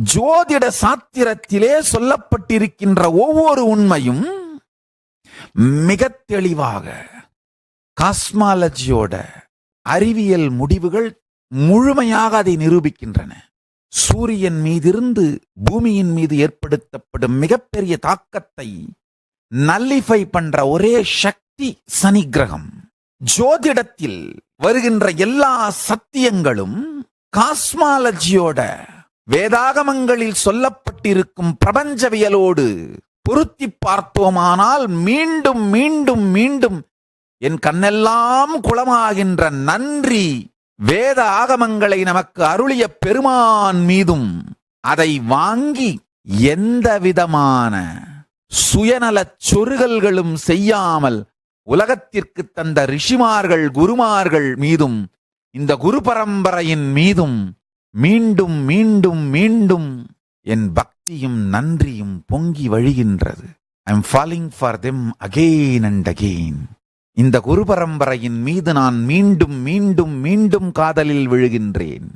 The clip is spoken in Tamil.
ஜோதிட சாத்திரத்திலே சொல்லப்பட்டிருக்கின்ற ஒவ்வொரு உண்மையும் மிக தெளிவாக காஸ்மாலஜியோட அறிவியல் முடிவுகள் முழுமையாக அதை நிரூபிக்கின்றன. சூரியன் மீதிருந்து பூமியின் மீது ஏற்படுத்தப்படும் மிகப்பெரிய தாக்கத்தை நல்லிஃபை பண்ற ஒரே சக்தி சனி கிரகம். ஜோதிடத்தில் வருகின்ற எல்லா சத்தியங்களும் காஸ்மாலஜியோட வேதாகமங்களில் சொல்லப்பட்டிருக்கும் பிரபஞ்சவியலோடு பொருத்தி பார்த்தோமானால் மீண்டும் மீண்டும் மீண்டும் என் கண்ணெல்லாம் குளமாகின்ற நன்றி வேத ஆகமங்களை நமக்கு அருளிய பெருமான் மீதும், அதை வாங்கி எந்த விதமான சுயநலச் சொருகல்களும் செய்யாமல் உலகத்திற்கு தந்த ரிஷிமார்கள் குருமார்கள் மீதும் இந்த குரு பரம்பரையின் மீதும் மீண்டும் மீண்டும் மீண்டும் என் பக்தியும் நன்றியும் பொங்கி வழிகின்றது. I'm falling for them again and again. இந்த குரு பரம்பரையின் மீது நான் மீண்டும் மீண்டும் மீண்டும் காதலில் விழுகின்றேன்.